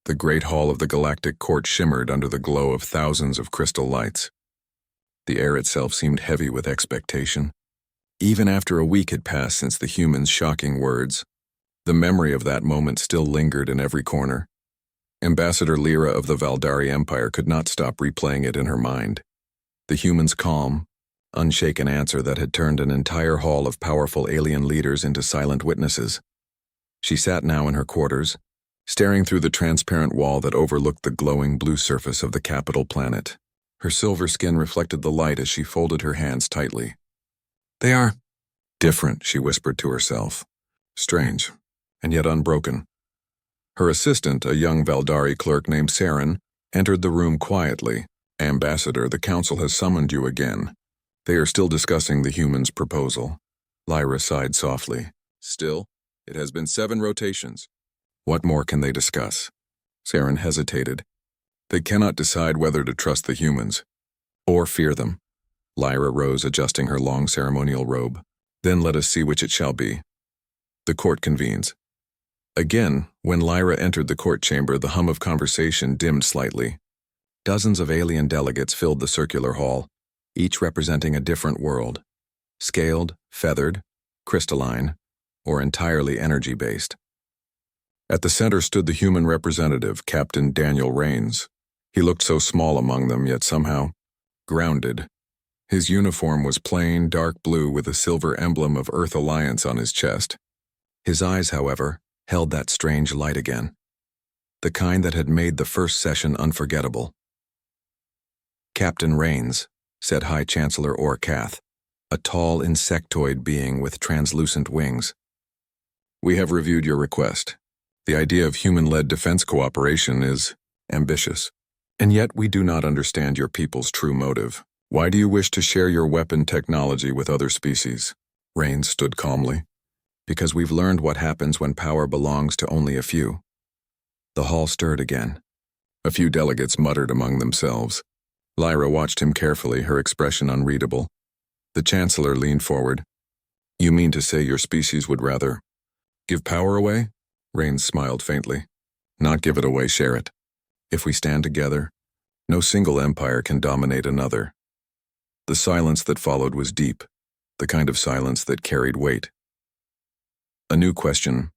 The great hall of the galactic court shimmered under the glow of thousands of crystal lights. The air itself seemed heavy with expectation. Even after a week had passed since the humans' shocking words, the memory of that moment still lingered in every corner. Ambassador Lyra of the Valdari Empire could not stop replaying it in her mind. The humans' calm, unshaken answer that had turned an entire hall of powerful alien leaders into silent witnesses. She sat now in her quarters, staring through the transparent wall that overlooked the glowing blue surface of the capital planet. Her silver skin reflected the light as she folded her hands tightly. "They are different," she whispered to herself. "Strange, and yet unbroken." Her assistant, a young Valdari clerk named Saren, entered the room quietly. "Ambassador, the council has summoned you again. They are still discussing the humans' proposal." Lyra sighed softly. "Still? It has been 7 rotations. What more can they discuss?" Saren hesitated. "They cannot decide whether to trust the humans or fear them." Lyra rose, adjusting her long ceremonial robe. "Then let us see which it shall be." The court convenes. Again, when Lyra entered the court chamber, the hum of conversation dimmed slightly. Dozens of alien delegates filled the circular hall, each representing a different world, scaled, feathered, crystalline, or entirely energy-based. At the center stood the human representative, Captain Daniel Rains. He looked so small among them, yet somehow grounded. His uniform was plain, dark blue with a silver emblem of Earth Alliance on his chest. His eyes, however, held that strange light again, the kind that had made the first session unforgettable. "Captain Rains," said High Chancellor Orcath, a tall insectoid being with translucent wings. "We have reviewed your request. The idea of human-led defense cooperation is ambitious, and yet we do not understand your people's true motive. Why do you wish to share your weapon technology with other species?" Rains stood calmly. "Because we've learned what happens when power belongs to only a few." The hall stirred again. A few delegates muttered among themselves. Lyra watched him carefully, her expression unreadable. The Chancellor leaned forward. "You mean to say your species would rather give power away?" Rains smiled faintly. "Not give it away, share it. If we stand together, no single empire can dominate another." The silence that followed was deep, the kind of silence that carried weight. A new question,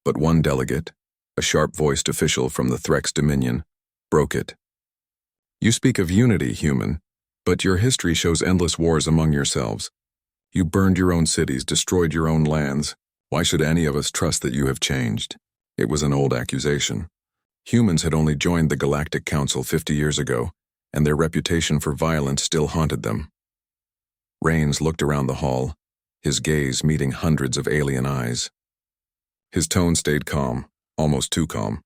but one delegate, a sharp-voiced official from the Threx Dominion, broke it. "You speak of unity, human, but your history shows endless wars among yourselves. You burned your own cities, destroyed your own lands. Why should any of us trust that you have changed?" It was an old accusation. Humans had only joined the Galactic Council 50 years ago, and their reputation for violence still haunted them. Rains looked around the hall, his gaze meeting hundreds of alien eyes. His tone stayed calm, almost too calm.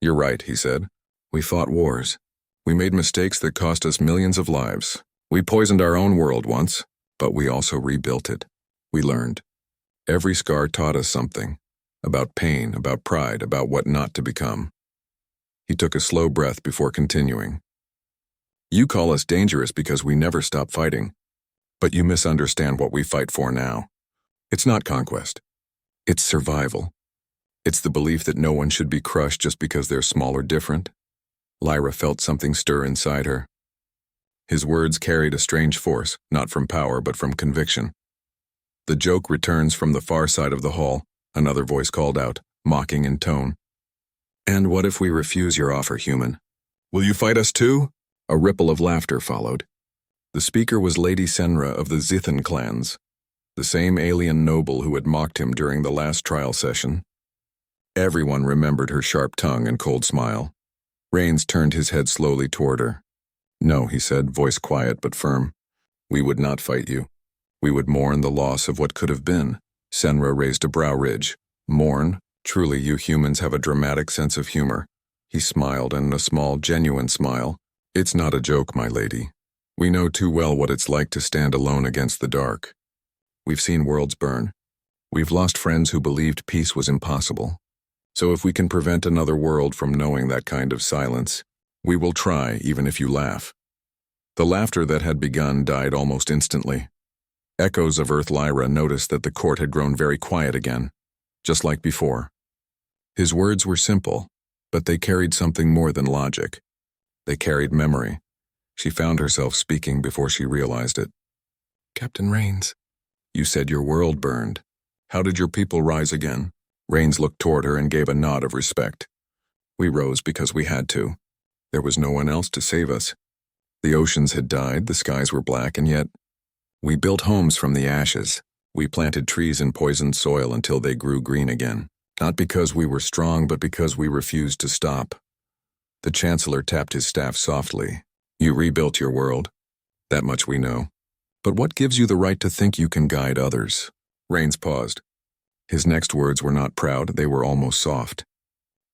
"You're right," he said. "We fought wars. We made mistakes that cost us millions of lives. We poisoned our own world once, but we also rebuilt it. We learned. Every scar taught us something, about pain, about pride, about what not to become." He took a slow breath before continuing. "You call us dangerous because we never stop fighting, but you misunderstand what we fight for now. It's not conquest. It's survival. It's the belief that no one should be crushed just because they're small or different." Lyra felt something stir inside her. His words carried a strange force, not from power but from conviction. "The joke returns from the far side of the hall," another voice called out, mocking in tone. "And what if we refuse your offer, human? Will you fight us too?" A ripple of laughter followed. The speaker was Lady Senra of the Zithan clans, the same alien noble who had mocked him during the last trial session. Everyone remembered her sharp tongue and cold smile. Rains turned his head slowly toward her. "No," he said, voice quiet but firm. "We would not fight you. We would mourn the loss of what could have been." Senra raised a brow ridge. "Mourn? Truly, you humans have a dramatic sense of humor." He smiled, and a small, genuine smile. "It's not a joke, my lady. We know too well what it's like to stand alone against the dark. We've seen worlds burn. We've lost friends who believed peace was impossible. So if we can prevent another world from knowing that kind of silence, we will try, even if you laugh." The laughter that had begun died almost instantly. Echoes of Earth Lyra noticed that the court had grown very quiet again, just like before. His words were simple, But they carried something more than logic. They carried memory. She found herself speaking before she realized it. "Captain Rains, you said your world burned. How did your people rise again?" Rains looked toward her and gave a nod of respect. "We rose because we had to. There was no one else to save us. The oceans had died, the skies were black, and yet we built homes from the ashes. We planted trees in poisoned soil until they grew green again. Not because we were strong, but because we refused to stop." The Chancellor tapped his staff softly. "You rebuilt your world. That much we know. But what gives you the right to think you can guide others?" Rains paused. His next words were not proud, they were almost soft.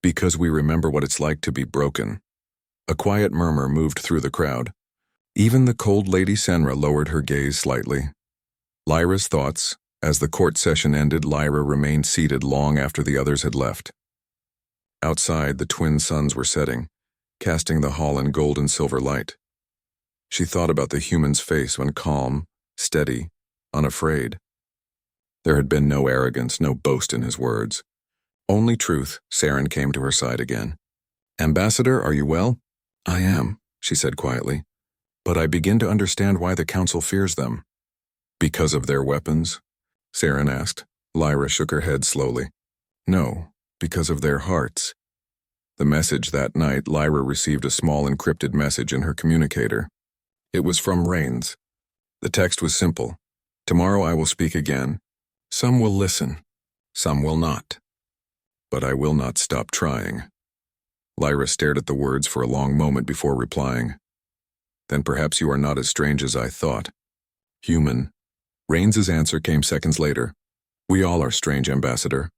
"Because we remember what it's like to be broken." A quiet murmur moved through the crowd. Even the cold Lady Senra lowered her gaze slightly. Lyra's thoughts. As the court session ended, Lyra remained seated long after the others had left. Outside, the twin suns were setting, casting the hall in gold and silver light. She thought about the human's face when calm, steady, unafraid. There had been no arrogance, no boast in his words. Only truth. Saren came to her side again. "Ambassador, are you well?" "I am," she said quietly. "But I begin to understand why the Council fears them." "Because of their weapons?" Saren asked. Lyra shook her head slowly. "No, because of their hearts." The message that night, Lyra received a small encrypted message in her communicator. It was from Rains. The text was simple. "Tomorrow I will speak again. Some will listen, some will not. But I will not stop trying." Lyra stared at the words for a long moment before replying. "Then perhaps you are not as strange as I thought. Human." Rains's answer came seconds later. "We all are strange, Ambassador.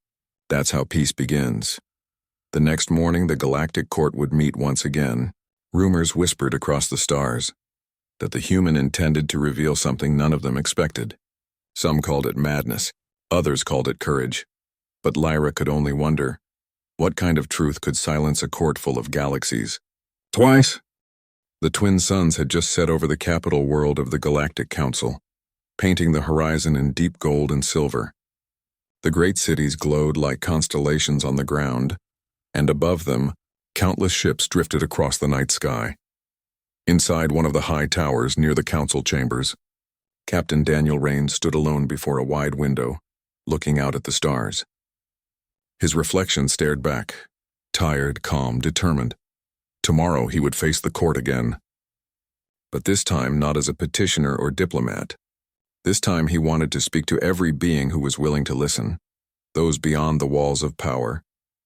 That's how peace begins." The next morning, the Galactic Court would meet once again. Rumors whispered across the stars that the human intended to reveal something none of them expected. Some called it madness, others called it courage. But Lyra could only wonder, what kind of truth could silence a court full of galaxies? Twice! The twin suns had just set over the capital world of the Galactic Council, painting the horizon in deep gold and silver. The great cities glowed like constellations on the ground, and above them, countless ships drifted across the night sky. Inside one of the high towers near the council chambers, Captain Daniel Rains stood alone before a wide window, looking out at the stars. His reflection stared back, tired, calm, determined. Tomorrow he would face the court again. But this time not as a petitioner or diplomat. This time he wanted to speak to every being who was willing to listen, those beyond the walls of power,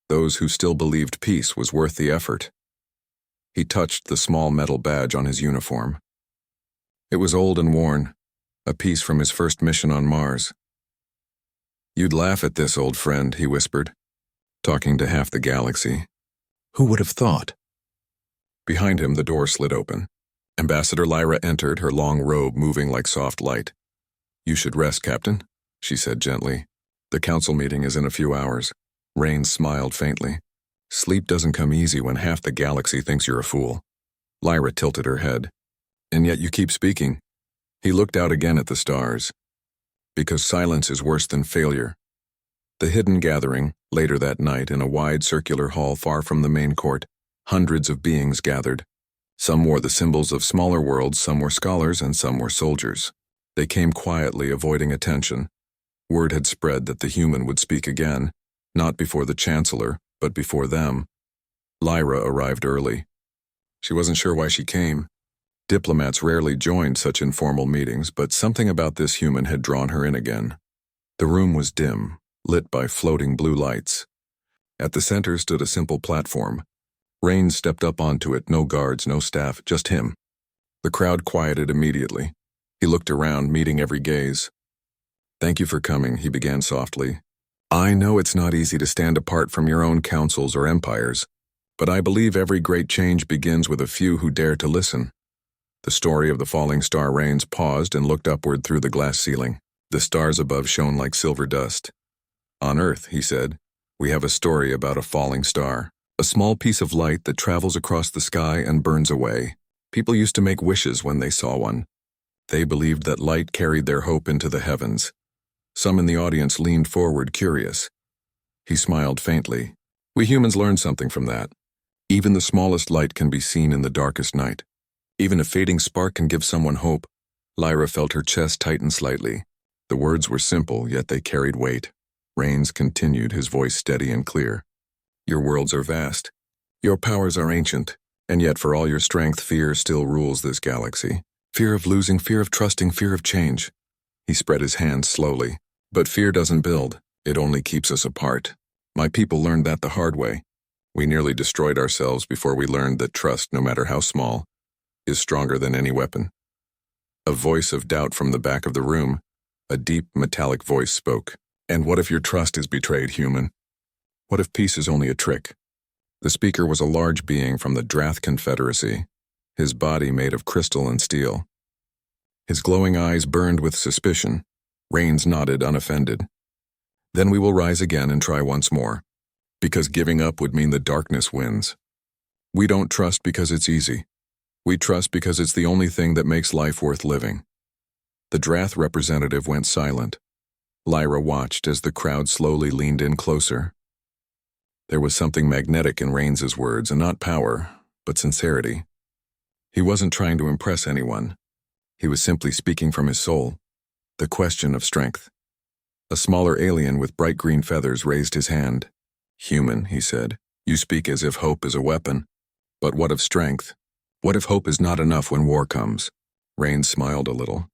those who still believed peace was worth the effort. He touched the small metal badge on his uniform. It was old and worn, a piece from his first mission on Mars. "You'd laugh at this, old friend," he whispered, talking to half the galaxy. "Who would have thought?" Behind him, the door slid open. Ambassador Lyra entered, her long robe moving like soft light. "You should rest, Captain," she said gently. "The council meeting is in a few hours." Rains smiled faintly. "Sleep doesn't come easy when half the galaxy thinks you're a fool." Lyra tilted her head. "And yet you keep speaking." He looked out again at the stars. "Because silence is worse than failure." The hidden gathering, later that night in a wide circular hall far from the main court, hundreds of beings gathered. Some wore the symbols of smaller worlds, some were scholars, and some were soldiers. They came quietly, avoiding attention. Word had spread that the human would speak again, not before the Chancellor, but before them. Lyra arrived early. She wasn't sure why she came. Diplomats rarely joined such informal meetings, but something about this human had drawn her in again. The room was dim, lit by floating blue lights. At the center stood a simple platform. Rains stepped up onto it, no guards, no staff, just him. The crowd quieted immediately. He looked around, meeting every gaze. "Thank you for coming," he began softly. "I know it's not easy to stand apart from your own councils or empires, but I believe every great change begins with a few who dare to listen." The story of the falling star Rains paused and looked upward through the glass ceiling. The stars above shone like silver dust. "On Earth," he said, "we have a story about a falling star, a small piece of light that travels across the sky and burns away. People used to make wishes when they saw one. They believed that light carried their hope into the heavens. Some in the audience leaned forward, curious. He smiled faintly. "We humans learned something from that. Even the smallest light can be seen in the darkest night. Even a fading spark can give someone hope. Lyra felt her chest tighten slightly. The words were simple, yet they carried weight. Rains continued, his voice steady and clear. Your worlds are vast. Your powers are ancient. And yet for all your strength, fear still rules this galaxy. Fear of losing, fear of trusting, fear of change. He spread his hands slowly. But fear doesn't build. It only keeps us apart. My people learned that the hard way. We nearly destroyed ourselves before we learned that trust, no matter how small, is stronger than any weapon. A voice of doubt from the back of the room, a deep, metallic voice spoke. And what if your trust is betrayed, human? What if peace is only a trick? The speaker was a large being from the Drath Confederacy, his body made of crystal and steel. His glowing eyes burned with suspicion. Rains nodded, unoffended. Then we will rise again and try once more, because giving up would mean the darkness wins. We don't trust because it's easy. We trust because it's the only thing that makes life worth living. The Drath representative went silent. Lyra watched as the crowd slowly leaned in closer. There was something magnetic in Rains's words, and not power, but sincerity. He wasn't trying to impress anyone. He was simply speaking from his soul. The question of strength. A smaller alien with bright green feathers raised his hand. Human, he said, you speak as if hope is a weapon. But what of strength? What if hope is not enough when war comes? Rains smiled a little.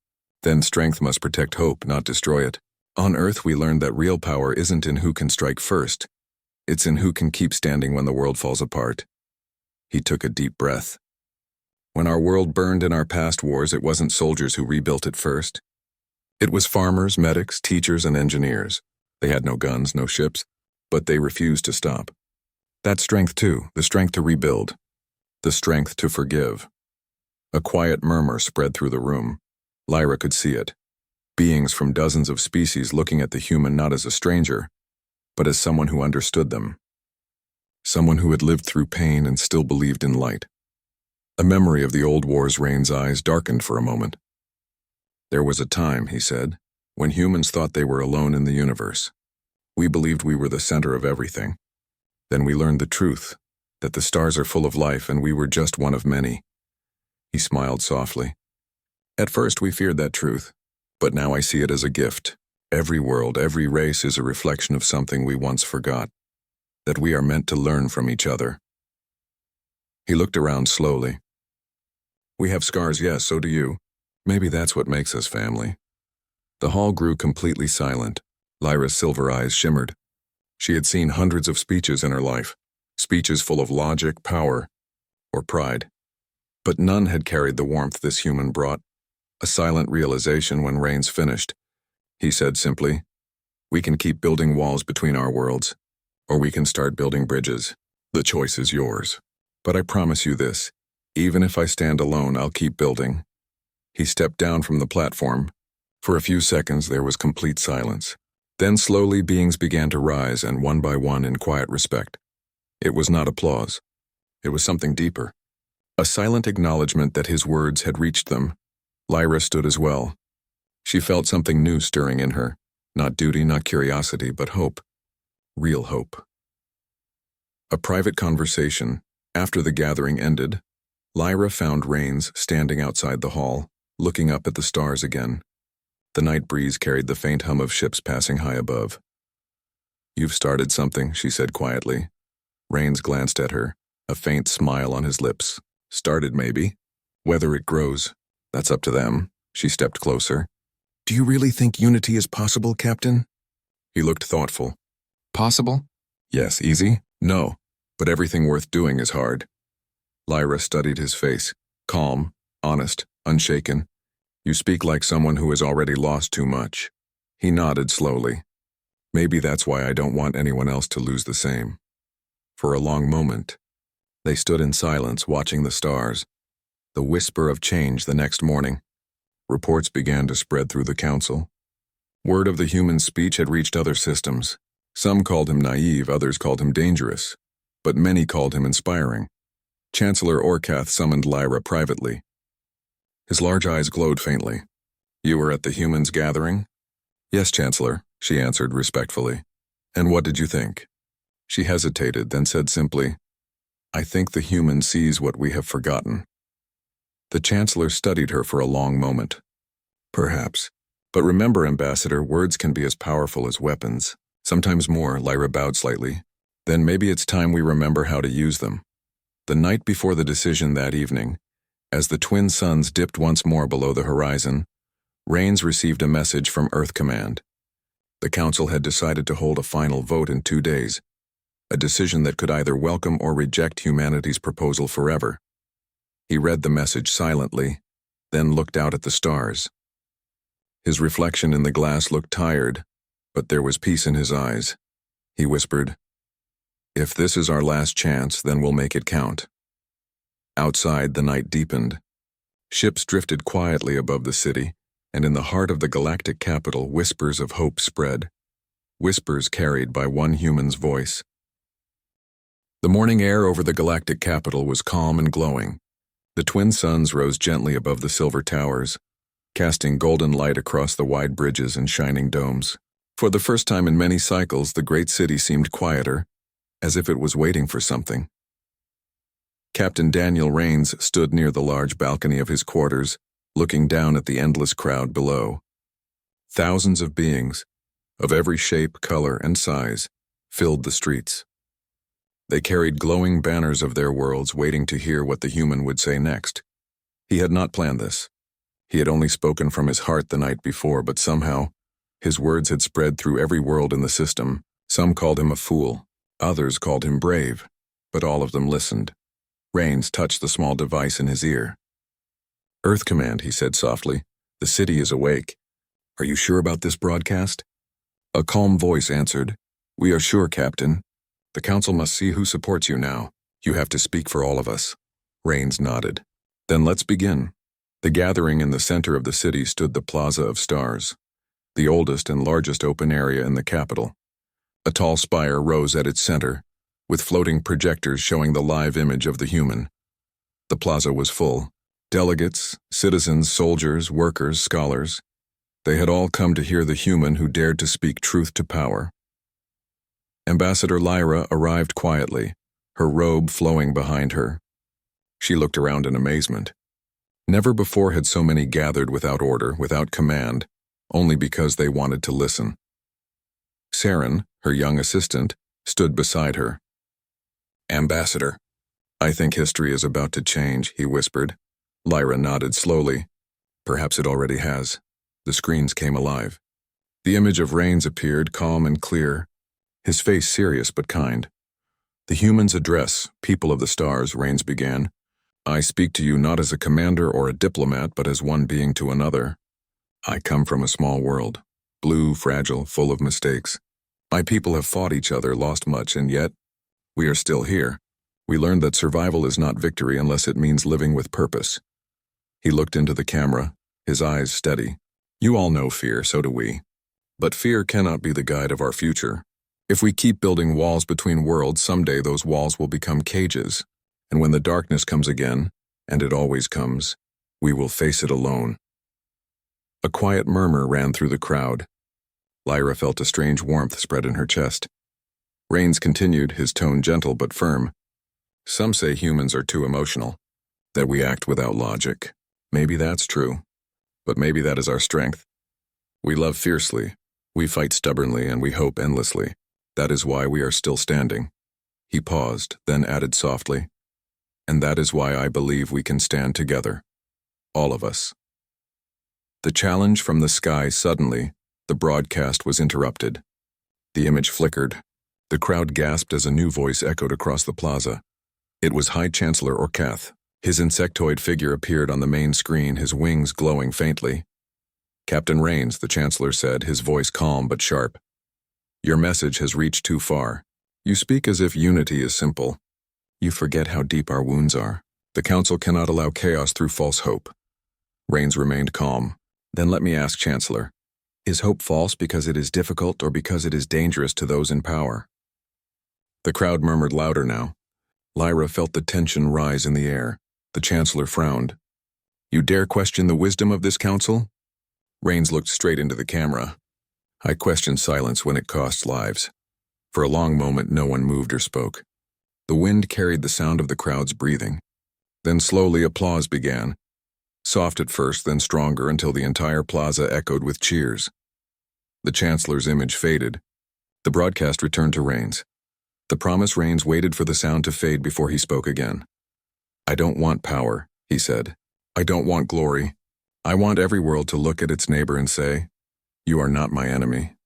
Then strength must protect hope, not destroy it. On Earth we learned that real power isn't in who can strike first. It's in who can keep standing when the world falls apart. He took a deep breath. When our world burned in our past wars, it wasn't soldiers who rebuilt it first. It was farmers, medics, teachers, and engineers. They had no guns, no ships, but they refused to stop. That strength too, the strength to rebuild. The strength to forgive. A quiet murmur spread through the room. Lyra could see it. Beings from dozens of species looking at the human not as a stranger, but as someone who understood them. Someone who had lived through pain and still believed in light. A memory of the old wars. Rain's eyes darkened for a moment. There was a time, he said, when humans thought they were alone in the universe. We believed we were the center of everything. Then we learned the truth, that the stars are full of life and we were just one of many. He smiled softly. At first we feared that truth, but now I see it as a gift. Every world, every race is a reflection of something we once forgot, that we are meant to learn from each other. He looked around slowly. We have scars, yes, so do you. Maybe that's what makes us family. The hall grew completely silent. Lyra's silver eyes shimmered. She had seen hundreds of speeches in her life, speeches full of logic, power, or pride. But none had carried the warmth this human brought. A silent realization when Rains finished. He said simply, we can keep building walls between our worlds, or we can start building bridges. The choice is yours. But I promise you this, even if I stand alone, I'll keep building. He stepped down from the platform. For a few seconds there was complete silence. Then slowly beings began to rise, and one by one in quiet respect. It was not applause. It was something deeper. A silent acknowledgement that his words had reached them. Lyra stood as well. She felt something new stirring in her. Not duty, not curiosity, but hope. Real hope. A private conversation. After the gathering ended, Lyra found Rains standing outside the hall, looking up at the stars again. The night breeze carried the faint hum of ships passing high above. You've started something, she said quietly. Rains glanced at her, a faint smile on his lips. Started, maybe. Whether it grows, that's up to them. She stepped closer. Do you really think unity is possible, Captain? He looked thoughtful. Possible? Yes. Easy? No. But everything worth doing is hard. Lyra studied his face. Calm, honest, unshaken. You speak like someone who has already lost too much. He nodded slowly. Maybe that's why I don't want anyone else to lose the same. For a long moment, they stood in silence watching the stars. The whisper of change the next morning. Reports began to spread through the council. Word of the human speech had reached other systems. Some called him naive, others called him dangerous, but many called him inspiring. Chancellor Orcath summoned Lyra privately. His large eyes glowed faintly. You were at the humans' gathering? Yes, Chancellor, she answered respectfully. And what did you think? She hesitated, then said simply, I think the human sees what we have forgotten. The Chancellor studied her for a long moment. Perhaps. But remember, Ambassador, words can be as powerful as weapons. Sometimes more. Lyra bowed slightly. Then maybe it's time we remember how to use them. The night before the decision that evening, as the twin suns dipped once more below the horizon, Rains received a message from Earth Command. The Council had decided to hold a final vote in 2 days, a decision that could either welcome or reject humanity's proposal forever. He read the message silently, then looked out at the stars. His reflection in the glass looked tired, but there was peace in his eyes. He whispered, "If this is our last chance, then we'll make it count." Outside, the night deepened. Ships drifted quietly above the city, and in the heart of the galactic capital, whispers of hope spread. Whispers carried by one human's voice. The morning air over the galactic capital was calm and glowing. The twin suns rose gently above the silver towers, casting golden light across the wide bridges and shining domes. For the first time in many cycles, the great city seemed quieter, as if it was waiting for something. Captain Daniel Rains stood near the large balcony of his quarters, looking down at the endless crowd below. Thousands of beings, of every shape, color, and size, filled the streets. They carried glowing banners of their worlds, waiting to hear what the human would say next. He had not planned this. He had only spoken from his heart the night before, but somehow, his words had spread through every world in the system. Some called him a fool, others called him brave, but all of them listened. Rains touched the small device in his ear. "Earth Command," he said softly. "The city is awake. Are you sure about this broadcast?" A calm voice answered, "We are sure, Captain. The Council must see who supports you now. You have to speak for all of us." Rains nodded. "Then let's begin." The gathering in the center of the city stood the Plaza of Stars, the oldest and largest open area in the capital. A tall spire rose at its center, with floating projectors showing the live image of the human. The plaza was full. Delegates, citizens, soldiers, workers, scholars. They had all come to hear the human who dared to speak truth to power. Ambassador Lyra arrived quietly, her robe flowing behind her. She looked around in amazement. Never before had so many gathered without order, without command, only because they wanted to listen. Saren, her young assistant, stood beside her. "Ambassador, I think history is about to change," he whispered. Lyra nodded slowly. "Perhaps it already has." The screens came alive. The image of Rains appeared, calm and clear, his face serious but kind. "The human's address, people of the stars," Rains began. "I speak to you not as a commander or a diplomat, but as one being to another. I come from a small world, blue, fragile, full of mistakes. My people have fought each other, lost much, and yet we are still here. We learned that survival is not victory unless it means living with purpose." He looked into the camera, his eyes steady. "You all know fear, so do we. But fear cannot be the guide of our future. If we keep building walls between worlds, someday those walls will become cages. And when the darkness comes again, and it always comes, we will face it alone." A quiet murmur ran through the crowd. Lyra felt a strange warmth spread in her chest. Rains continued, his tone gentle but firm. "Some say humans are too emotional, that we act without logic. Maybe that's true, but maybe that is our strength. We love fiercely, we fight stubbornly, and we hope endlessly. That is why we are still standing." He paused, then added softly, "And that is why I believe we can stand together. All of us." The challenge from the sky suddenly, the broadcast was interrupted. The image flickered. The crowd gasped as a new voice echoed across the plaza. It was High Chancellor Orcath. His insectoid figure appeared on the main screen, his wings glowing faintly. "Captain Rains," the Chancellor said, his voice calm but sharp. "Your message has reached too far. You speak as if unity is simple. You forget how deep our wounds are. The Council cannot allow chaos through false hope." Rains remained calm. "Then let me ask, Chancellor, is hope false because it is difficult or because it is dangerous to those in power?" The crowd murmured louder now. Lyra felt the tension rise in the air. The Chancellor frowned. "You dare question the wisdom of this Council?" Rains looked straight into the camera. "I question silence when it costs lives." For a long moment no one moved or spoke. The wind carried the sound of the crowd's breathing. Then slowly applause began. Soft at first, then stronger until the entire plaza echoed with cheers. The Chancellor's image faded. The broadcast returned to Rains. The promised Rains waited for the sound to fade before he spoke again. "I don't want power," he said. "I don't want glory. I want every world to look at its neighbor and say, 'You are not my enemy.'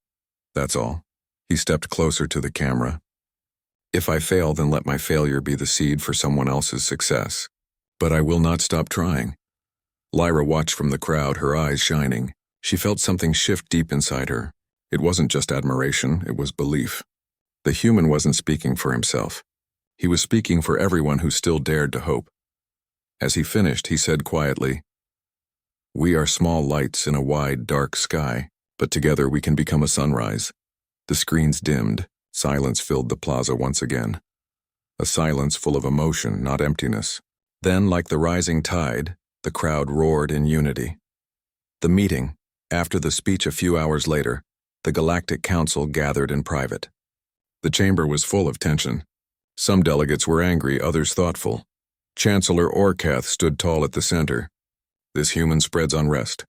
That's all." He stepped closer to the camera. "If I fail, then let my failure be the seed for someone else's success. But I will not stop trying." Lyra watched from the crowd, her eyes shining. She felt something shift deep inside her. It wasn't just admiration, it was belief. The human wasn't speaking for himself. He was speaking for everyone who still dared to hope. As he finished, he said quietly, "We are small lights in a wide, dark sky, but together we can become a sunrise." The screens dimmed. Silence filled the plaza once again. A silence full of emotion, not emptiness. Then, like the rising tide, the crowd roared in unity. The meeting. After the speech a few hours later, the Galactic Council gathered in private. The chamber was full of tension. Some delegates were angry, others thoughtful. Chancellor Orcath stood tall at the center. "This human spreads unrest.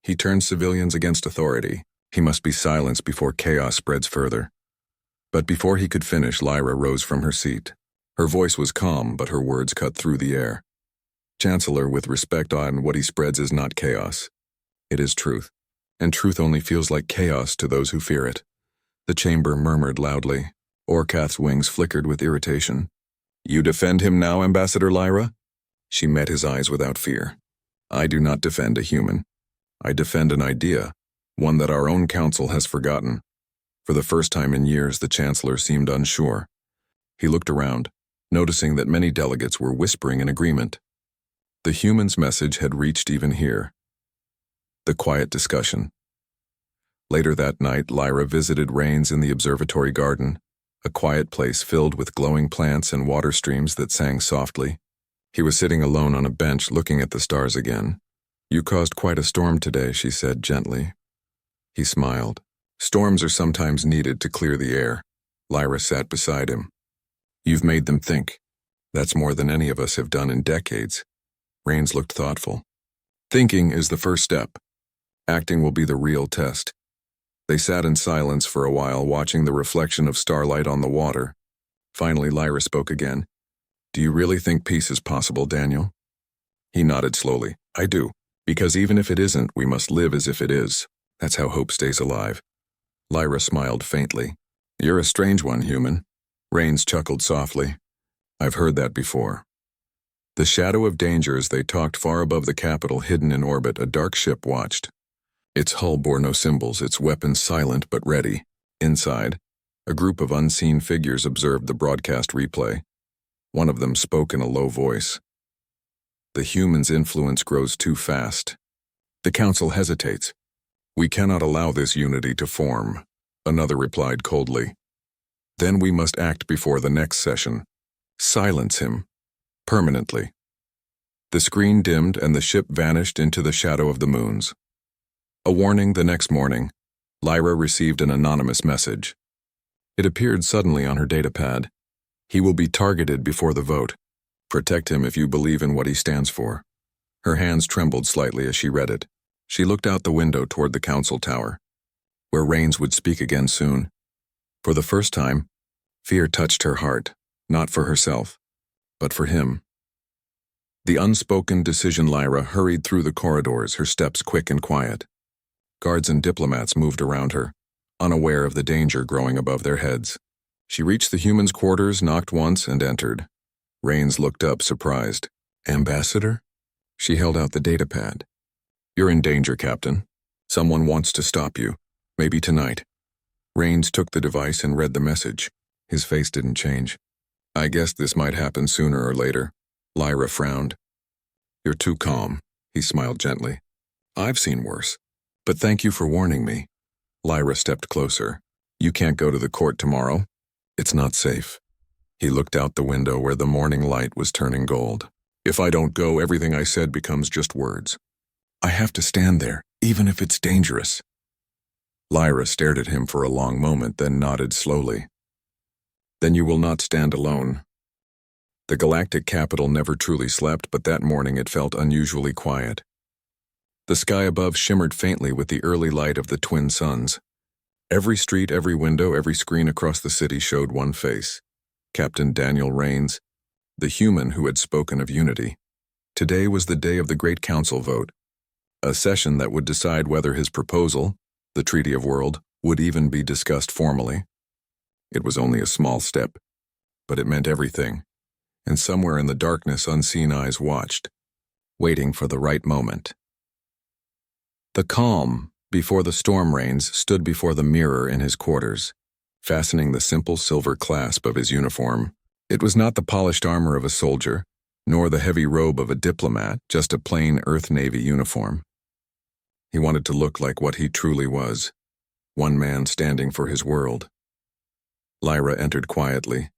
He turns civilians against authority. He must be silenced before chaos spreads further." But before he could finish, Lyra rose from her seat. Her voice was calm, but her words cut through the air. "Chancellor, with respect, on what he spreads is not chaos. It is truth. And truth only feels like chaos to those who fear it." The chamber murmured loudly. Orcath's wings flickered with irritation. "You defend him now, Ambassador Lyra?" She met his eyes without fear. "I do not defend a human. I defend an idea, one that our own council has forgotten." For the first time in years, the Chancellor seemed unsure. He looked around, noticing that many delegates were whispering in agreement. The human's message had reached even here. The quiet discussion. Later that night, Lyra visited Rains in the observatory garden, a quiet place filled with glowing plants and water streams that sang softly. He was sitting alone on a bench looking at the stars again. "You caused quite a storm today," she said gently. He smiled. "Storms are sometimes needed to clear the air." Lyra sat beside him. "You've made them think. That's more than any of us have done in decades." Rains looked thoughtful. "Thinking is the first step. Acting will be the real test." They sat in silence for a while, watching the reflection of starlight on the water. Finally, Lyra spoke again. "Do you really think peace is possible, Daniel?" He nodded slowly. "I do. Because even if it isn't, we must live as if it is. That's how hope stays alive." Lyra smiled faintly. "You're a strange one, human." Rains chuckled softly. "I've heard that before." The shadow of danger as they talked far above the capital, hidden in orbit, a dark ship watched. Its hull bore no symbols, its weapons silent but ready. Inside, a group of unseen figures observed the broadcast replay. One of them spoke in a low voice. "The human's influence grows too fast. The council hesitates. We cannot allow this unity to form," another replied coldly. "Then we must act before the next session. Silence him. Permanently." The screen dimmed and the ship vanished into the shadow of the moons. A warning the next morning. Lyra received an anonymous message. It appeared suddenly on her datapad. "He will be targeted before the vote. Protect him if you believe in what he stands for." Her hands trembled slightly as she read it. She looked out the window toward the council tower, where Rains would speak again soon. For the first time, fear touched her heart, not for herself, but for him. The unspoken decision. Lyra hurried through the corridors, her steps quick and quiet. Guards and diplomats moved around her, unaware of the danger growing above their heads. She reached the humans' quarters, knocked once, and entered. Rains looked up, surprised. "Ambassador?" She held out the datapad. "You're in danger, Captain. Someone wants to stop you. Maybe tonight." Rains took the device and read the message. His face didn't change. "I guess this might happen sooner or later." Lyra frowned. "You're too calm," he smiled gently. "I've seen worse. But thank you for warning me." Lyra stepped closer. "You can't go to the court tomorrow. It's not safe." He looked out the window where the morning light was turning gold. "If I don't go, everything I said becomes just words. I have to stand there, even if it's dangerous." Lyra stared at him for a long moment, then nodded slowly. "Then you will not stand alone. The galactic capital never truly slept, but that morning it felt unusually quiet. The sky above shimmered faintly with the early light of the twin suns. Every street, every window, every screen across the city showed one face: Captain Daniel Rains, the human who had spoken of unity. Today was the day of the Great Council vote, a session that would decide whether his proposal, the Treaty of World, would even be discussed formally. It was only a small step, but it meant everything, and somewhere in the darkness unseen eyes watched, waiting for the right moment. The calm before the storm rains stood before the mirror in his quarters, fastening the simple silver clasp of his uniform. It was not the polished armor of a soldier, nor the heavy robe of a diplomat, just a plain Earth Navy uniform. He wanted to look like what he truly was, one man standing for his world. Lyra entered quietly.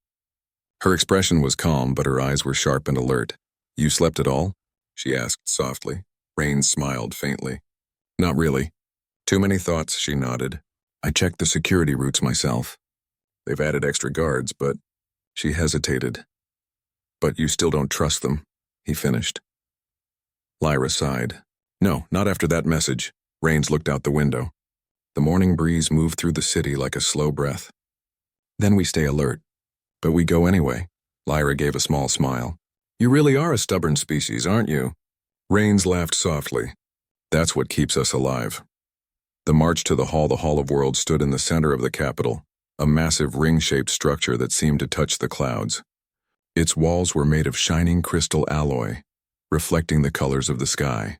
Her expression was calm, but her eyes were sharp and alert. "You slept at all?" she asked softly. Rains smiled faintly. "Not really. Too many thoughts," she nodded. "I checked the security routes myself. They've added extra guards, but..." She hesitated. "But you still don't trust them," he finished. Lyra sighed. "No, not after that message." Rains looked out the window. The morning breeze moved through the city like a slow breath. "Then we stay alert. But we go anyway." Lyra gave a small smile. "You really are a stubborn species, aren't you?" Rains laughed softly. "That's what keeps us alive." The march to the Hall of Worlds stood in the center of the capital, a massive ring-shaped structure that seemed to touch the clouds. Its walls were made of shining crystal alloy, reflecting the colors of the sky.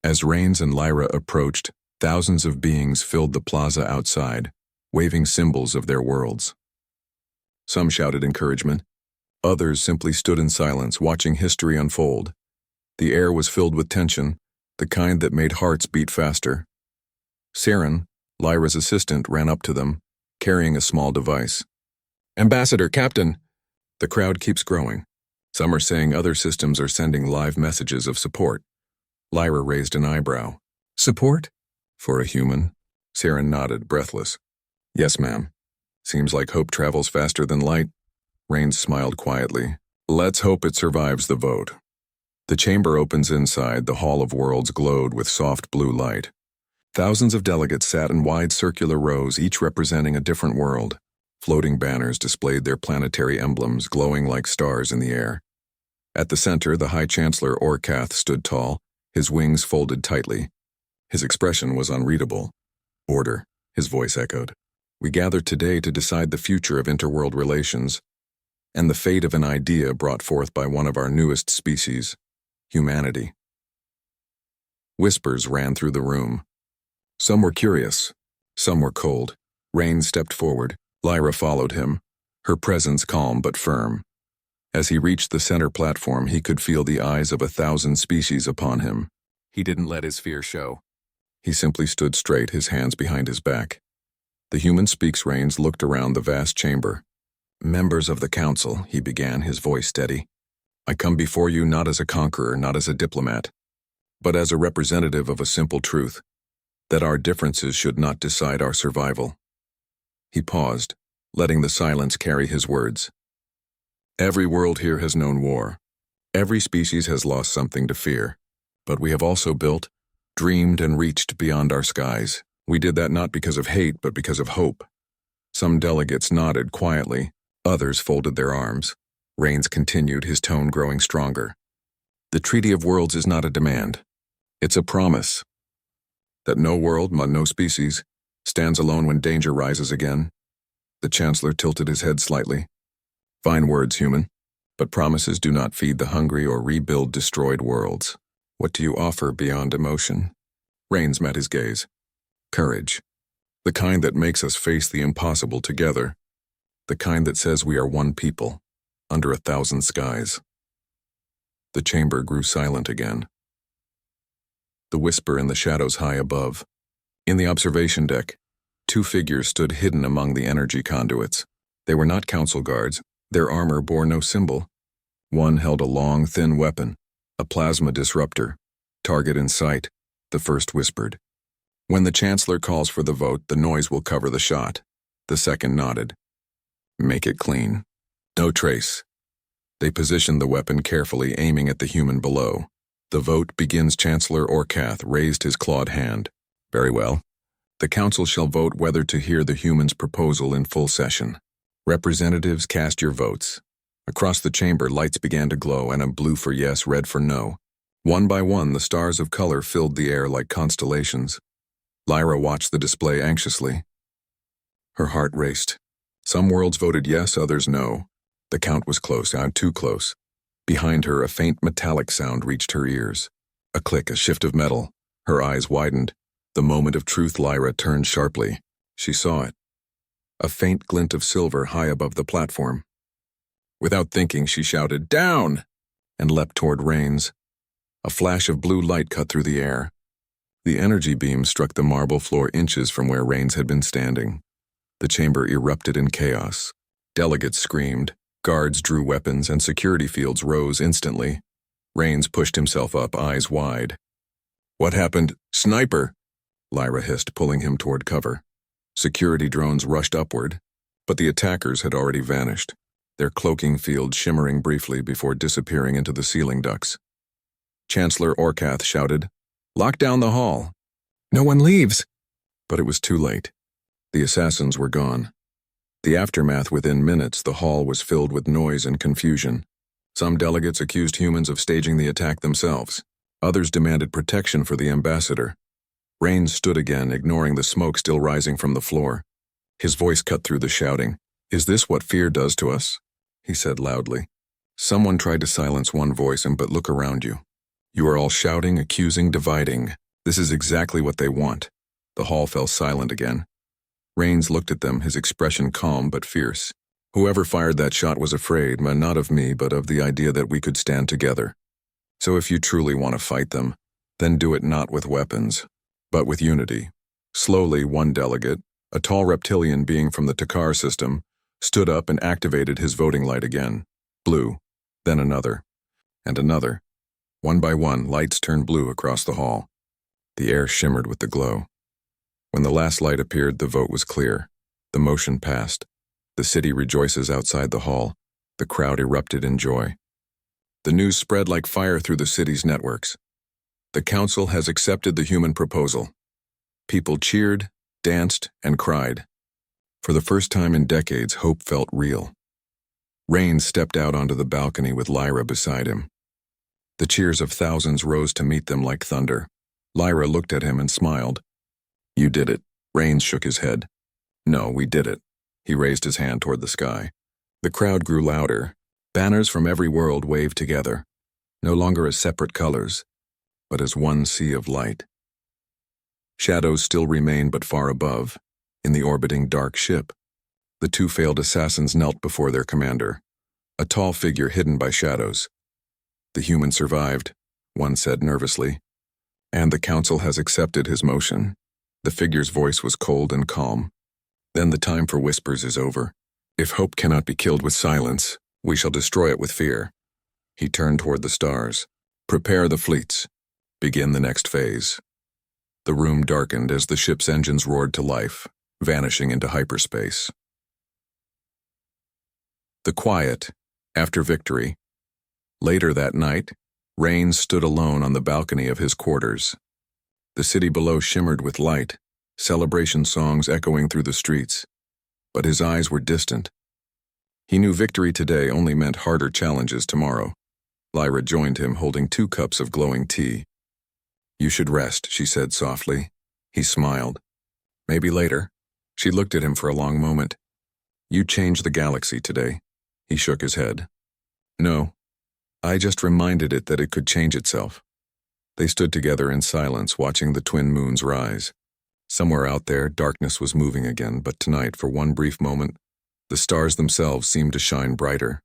As Rains and Lyra approached, thousands of beings filled the plaza outside, waving symbols of their worlds. Some shouted encouragement. Others simply stood in silence, watching history unfold. The air was filled with tension, the kind that made hearts beat faster. Saren, Lyra's assistant, ran up to them, carrying a small device. "Ambassador, Captain!" The crowd keeps growing. Some are saying other systems are sending live messages of support. Lyra raised an eyebrow. "Support? For a human?" Saren nodded, breathless. "Yes, ma'am. Seems like hope travels faster than light." Rains smiled quietly. "Let's hope it survives the vote." The chamber opens inside. The Hall of Worlds glowed with soft blue light. Thousands of delegates sat in wide circular rows, each representing a different world. Floating banners displayed their planetary emblems, glowing like stars in the air. At the center, the High Chancellor Orcath stood tall, his wings folded tightly. His expression was unreadable. "Order," his voice echoed. "We gather today to decide the future of interworld relations and the fate of an idea brought forth by one of our newest species, humanity." Whispers ran through the room. Some were curious, some were cold. Rains stepped forward. Lyra followed him, her presence calm but firm. As he reached the center platform, he could feel the eyes of 1,000 species upon him. He didn't let his fear show. He simply stood straight, his hands behind his back. The human speaks. Rains looked around the vast chamber. "Members of the council," he began, his voice steady. "I come before you not as a conqueror, not as a diplomat, but as a representative of a simple truth, that our differences should not decide our survival." He paused, letting the silence carry his words. "Every world here has known war. Every species has lost something to fear. But we have also built, dreamed, and reached beyond our skies. We did that not because of hate, but because of hope." Some delegates nodded quietly, others folded their arms. Rains continued, his tone growing stronger. "The Treaty of Worlds is not a demand. It's a promise. That no world, no species, stands alone when danger rises again." The Chancellor tilted his head slightly. "Fine words, human. But promises do not feed the hungry or rebuild destroyed worlds. What do you offer beyond emotion?" Rains met his gaze. "Courage. The kind that makes us face the impossible together. The kind that says we are one people, under 1,000 skies." The chamber grew silent again. The whisper in the shadows high above. In the observation deck, 2 figures stood hidden among the energy conduits. They were not council guards. Their armor bore no symbol. One held a long, thin weapon, a plasma disruptor. "Target in sight," the first whispered. "When the Chancellor calls for the vote, the noise will cover the shot." The second nodded. "Make it clean. No trace." They positioned the weapon carefully, aiming at the human below. The vote begins. Chancellor Orcath raised his clawed hand. Very well. The council shall vote whether to hear the human's proposal in full session. Representatives, cast your votes. Across the chamber, lights began to glow, and a blue for yes, red for no. One by one, the stars of color filled the air like constellations. Lyra watched the display anxiously. Her heart raced. Some worlds voted yes, others no. The count was close, too close. Behind her, a faint metallic sound reached her ears. A click, a shift of metal. Her eyes widened. The moment of truth. Lyra turned sharply. She saw it. A faint glint of silver high above the platform. Without thinking, she shouted, "Down!" and leapt toward Rains. A flash of blue light cut through the air. The energy beam struck the marble floor inches from where Rains had been standing. The chamber erupted in chaos. Delegates screamed, guards drew weapons, and security fields rose instantly. Rains pushed himself up, eyes wide. "What happened? Sniper!" Lyra hissed, pulling him toward cover. Security drones rushed upward, but the attackers had already vanished, their cloaking field shimmering briefly before disappearing into the ceiling ducts. Chancellor Orcath shouted, "Lock down the hall." "No one leaves!" But it was too late. The assassins were gone. The aftermath: within minutes, the hall was filled with noise and confusion. Some delegates accused humans of staging the attack themselves. Others demanded protection for the ambassador. Rains stood again, ignoring the smoke still rising from the floor. His voice cut through the shouting. "Is this what fear does to us?" he said loudly. Someone tried to silence one voice, but look around you. You are all shouting, accusing, dividing. This is exactly what they want. The hall fell silent again. Rains looked at them, his expression calm but fierce. "Whoever fired that shot was afraid, not of me, but of the idea that we could stand together. So if you truly want to fight them, then do it not with weapons, but with unity." Slowly, one delegate, a tall reptilian being from the Takar system, stood up and activated his voting light again. Blue, then another, and another. One by one, lights turned blue across the hall. The air shimmered with the glow. When the last light appeared, the vote was clear. The motion passed. The city rejoices outside the hall. The crowd erupted in joy. The news spread like fire through the city's networks. The council has accepted the human proposal. People cheered, danced, and cried. For the first time in decades, hope felt real. Rains stepped out onto the balcony with Lyra beside him. The cheers of thousands rose to meet them like thunder. Lyra looked at him and smiled. "You did it." Rains shook his head. "No, we did it." He raised his hand toward the sky. The crowd grew louder. Banners from every world waved together, no longer as separate colors, but as one sea of light. Shadows still remained, but far above, in the orbiting dark ship. The two failed assassins knelt before their commander, a tall figure hidden by shadows. "The human survived," one said nervously, "and the council has accepted his motion." The figure's voice was cold and calm. "Then the time for whispers is over. If hope cannot be killed with silence, we shall destroy it with fear." He turned toward the stars. "Prepare the fleets. Begin the next phase." The room darkened as the ship's engines roared to life, vanishing into hyperspace. The quiet, after victory. Later that night, Rains stood alone on the balcony of his quarters. The city below shimmered with light, celebration songs echoing through the streets, but his eyes were distant. He knew victory today only meant harder challenges tomorrow. Lyra joined him, holding 2 cups of glowing tea. "You should rest," she said softly. He smiled. "Maybe later." She looked at him for a long moment. "You changed the galaxy today." He shook his head. "No, I just reminded it that it could change itself." They stood together in silence, watching the twin moons rise. Somewhere out there, darkness was moving again, but tonight, for one brief moment, the stars themselves seemed to shine brighter.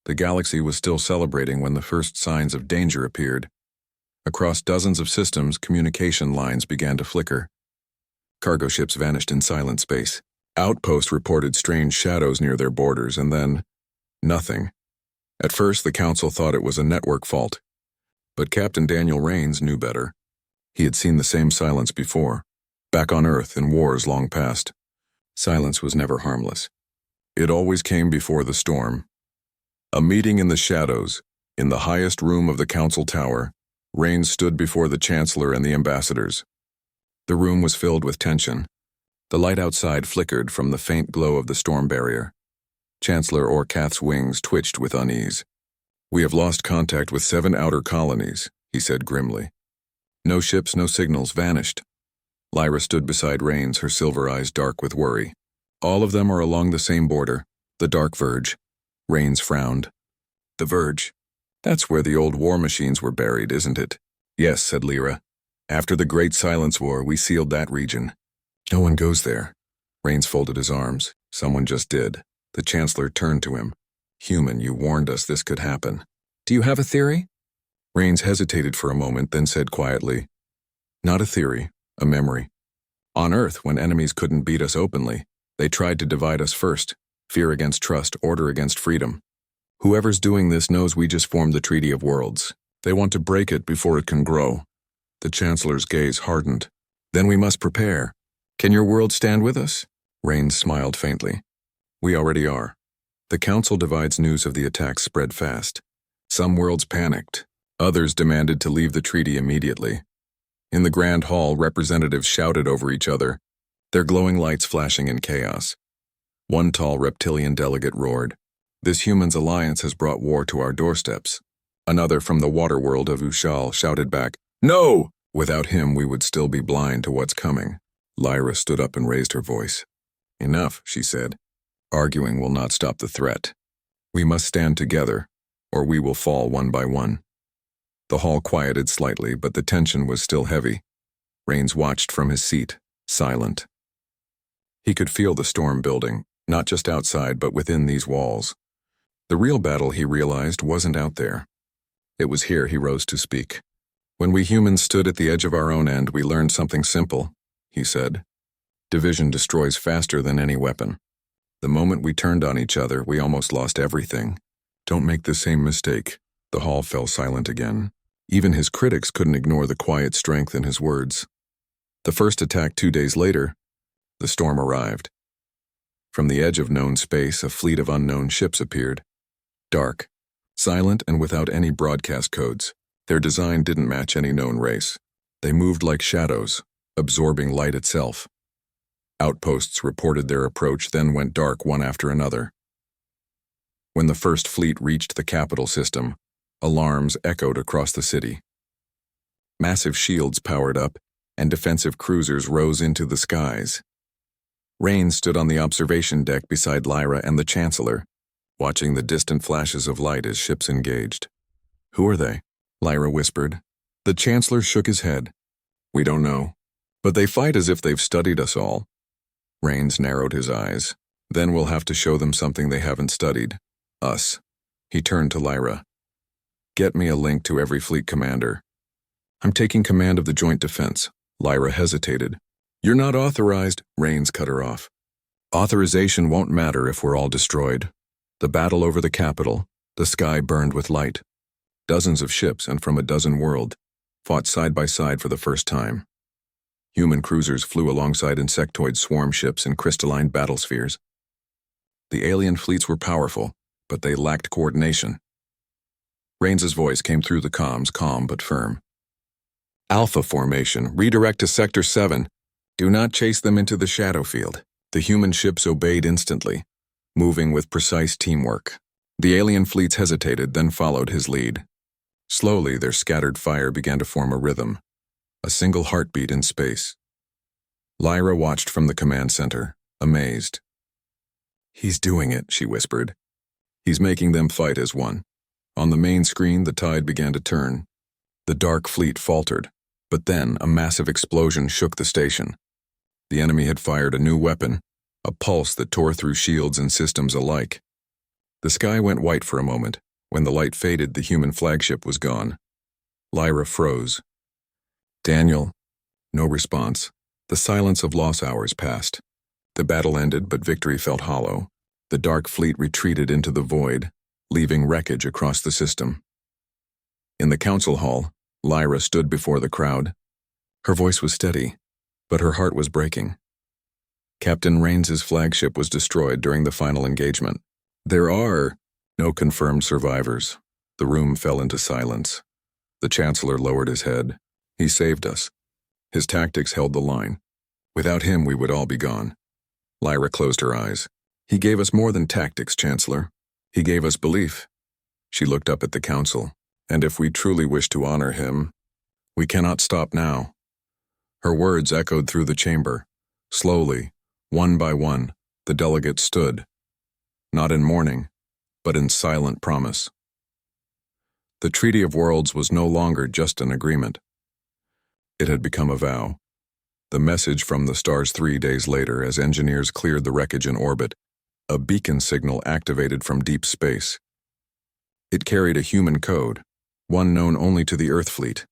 The galaxy was still celebrating when the first signs of danger appeared. Across dozens of systems, communication lines began to flicker. Cargo ships vanished in silent space. Outposts reported strange shadows near their borders, and then nothing. At first, the council thought it was a network fault, but Captain Daniel Rains knew better. He had seen the same silence before, back on Earth in wars long past. Silence was never harmless. It always came before the storm. A meeting in the shadows, in the highest room of the council tower. Rains stood before the chancellor and the ambassadors. The room was filled with tension. The light outside flickered from the faint glow of the storm barrier. Chancellor Orcath's wings twitched with unease. "We have lost contact with 7 outer colonies," he said grimly. "No ships, no signals, vanished." Lyra stood beside Rains, her silver eyes dark with worry. "All of them are along the same border, the Dark Verge." Rains frowned. "The Verge? That's where the old war machines were buried, isn't it?" "Yes," said Lyra. "After the Great Silence War, we sealed that region." "No one goes there." Rains folded his arms. "Someone just did." The Chancellor turned to him. "Human, you warned us this could happen. Do you have a theory?" Rains hesitated for a moment, then said quietly, "Not a theory, a memory. On Earth, when enemies couldn't beat us openly, they tried to divide us first. Fear against trust, order against freedom. Whoever's doing this knows we just formed the Treaty of Worlds. They want to break it before it can grow." The Chancellor's gaze hardened. "Then we must prepare. Can your world stand with us?" Rains smiled faintly. "We already are." The Council divides news of the attack spread fast. Some worlds panicked. Others demanded to leave the treaty immediately. In the Grand Hall, representatives shouted over each other, their glowing lights flashing in chaos. One tall reptilian delegate roared, "This human's alliance has brought war to our doorsteps." Another from the water world of Ushal shouted back, "No! Without him, we would still be blind to what's coming." Lyra stood up and raised her voice. "Enough," she said. "Arguing will not stop the threat. We must stand together, or we will fall one by one." The hall quieted slightly, but the tension was still heavy. Rains watched from his seat, silent. He could feel the storm building, not just outside, but within these walls. The real battle, he realized, wasn't out there. It was here. He rose to speak. "When we humans stood at the edge of our own end, we learned something simple," he said. "Division destroys faster than any weapon. The moment we turned on each other, we almost lost everything. Don't make the same mistake." The hall fell silent again. Even his critics couldn't ignore the quiet strength in his words. The first attack 2 days later, the storm arrived. From the edge of known space, a fleet of unknown ships appeared. Dark, silent, and without any broadcast codes. Their design didn't match any known race. They moved like shadows, absorbing light itself. Outposts reported their approach, then went dark one after another. When the first fleet reached the capital system, alarms echoed across the city. Massive shields powered up, and defensive cruisers rose into the skies. Rain stood on the observation deck beside Lyra and the Chancellor, watching the distant flashes of light as ships engaged. "Who are they?" Lyra whispered. The Chancellor shook his head. "We don't know, but they fight as if they've studied us all." Rains narrowed his eyes. "Then we'll have to show them something they haven't studied. Us." He turned to Lyra. "Get me a link to every fleet commander." "I'm taking command of the joint defense." Lyra hesitated. "You're not authorized," Rains cut her off. "Authorization won't matter if we're all destroyed." The battle over the capital, the sky burned with light. Dozens of ships and from a dozen worlds fought side by side for the first time. Human cruisers flew alongside insectoid swarm ships in crystalline battlespheres. The alien fleets were powerful, but they lacked coordination. Rains's voice came through the comms, calm but firm. "Alpha formation, redirect to Sector 7. Do not chase them into the shadow field." The human ships obeyed instantly, moving with precise teamwork. The alien fleets hesitated, then followed his lead. Slowly, their scattered fire began to form a rhythm, a single heartbeat in space. Lyra watched from the command center, amazed. "He's doing it," she whispered. "He's making them fight as one." On the main screen, the tide began to turn. The dark fleet faltered, but then a massive explosion shook the station. The enemy had fired a new weapon, a pulse that tore through shields and systems alike. The sky went white for a moment. When the light faded, the human flagship was gone. Lyra froze. "Daniel." No response. The silence of lost hours passed. The battle ended, but victory felt hollow. The dark fleet retreated into the void, leaving wreckage across the system. In the council hall, Lyra stood before the crowd. Her voice was steady, but her heart was breaking. Captain Rains's flagship was destroyed during the final engagement. "There are," No confirmed survivors. The room fell into silence. The Chancellor lowered his head. He saved us. His tactics held the line. Without him, we would all be gone. Lyra closed her eyes. He gave us more than tactics, Chancellor. He gave us belief. She looked up at the Council. And if we truly wish to honor him, we cannot stop now. Her words echoed through the chamber. Slowly, one by one, the delegates stood. Not in mourning, but in silent promise. The Treaty of Worlds was no longer just an agreement. It had become a vow. The message from the stars 3 days later as engineers cleared the wreckage in orbit, a beacon signal activated from deep space. It carried a human code, one known only to the Earth fleet.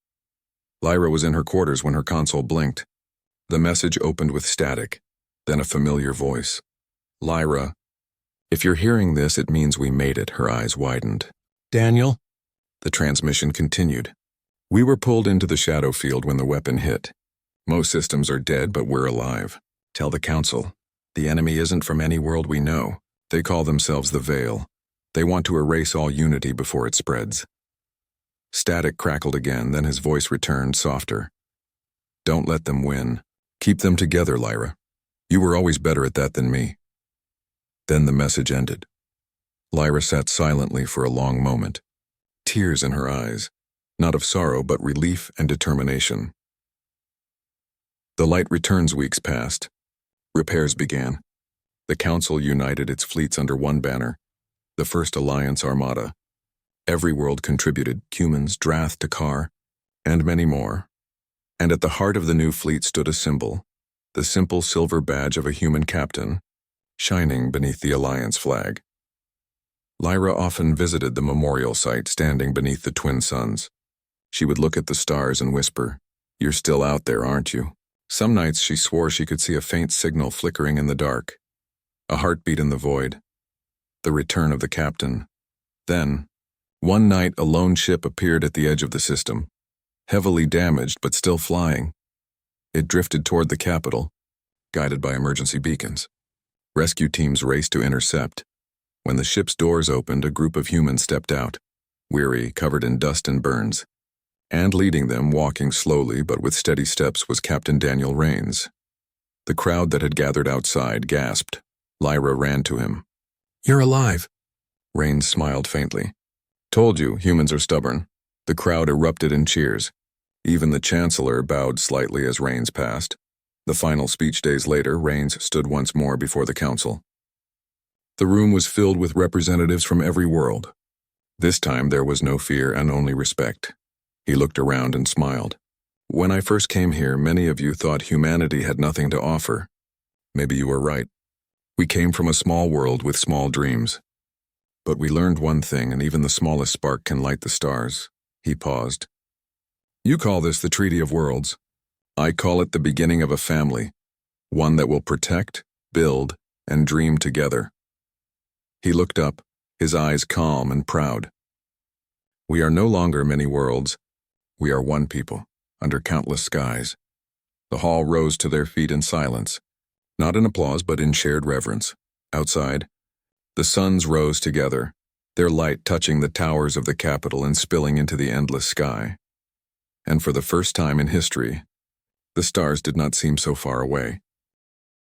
Lyra was in her quarters when her console blinked. The message opened with static, then a familiar voice. Lyra, if you're hearing this, it means we made it. Her eyes widened. Daniel? The transmission continued. We were pulled into the shadow field when the weapon hit. Most systems are dead, but we're alive. Tell the Council. The enemy isn't from any world we know. They call themselves the Veil. They want to erase all unity before it spreads. Static crackled again, then his voice returned, softer. Don't let them win. Keep them together, Lyra. You were always better at that than me. Then the message ended. Lyra sat silently for a long moment, tears in her eyes, not of sorrow but relief and determination. The light returns weeks passed. Repairs began. The Council united its fleets under one banner, the First Alliance Armada. Every world contributed, humans, Drath, Dakar, and many more. And at the heart of the new fleet stood a symbol, the simple silver badge of a human captain, shining beneath the Alliance flag. Lyra often visited the memorial site standing beneath the twin suns. She would look at the stars and whisper, "You're still out there, aren't you?" Some nights she swore she could see a faint signal flickering in the dark, a heartbeat in the void, the return of the captain. Then, one night a lone ship appeared at the edge of the system, heavily damaged but still flying. It drifted toward the capital, guided by emergency beacons. Rescue teams raced to intercept. When the ship's doors opened, a group of humans stepped out, weary, covered in dust and burns. And leading them, walking slowly but with steady steps, was Captain Daniel Rains. The crowd that had gathered outside gasped. Lyra ran to him. "You're alive." Rains smiled faintly. "Told you, humans are stubborn." The crowd erupted in cheers. Even the Chancellor bowed slightly as Rains passed. The final speech days later, Rains stood once more before the Council. The room was filled with representatives from every world. This time there was no fear and only respect. He looked around and smiled. "When I first came here, many of you thought humanity had nothing to offer. Maybe you were right. We came from a small world with small dreams. But we learned one thing, and even the smallest spark can light the stars." He paused. "You call this the Treaty of Worlds. I call it the beginning of a family, one that will protect, build, and dream together." He looked up, his eyes calm and proud. "We are no longer many worlds. We are one people, under countless skies." The hall rose to their feet in silence, not in applause but in shared reverence. Outside, the suns rose together, their light touching the towers of the capital and spilling into the endless sky. And for the first time in history, the stars did not seem so far away.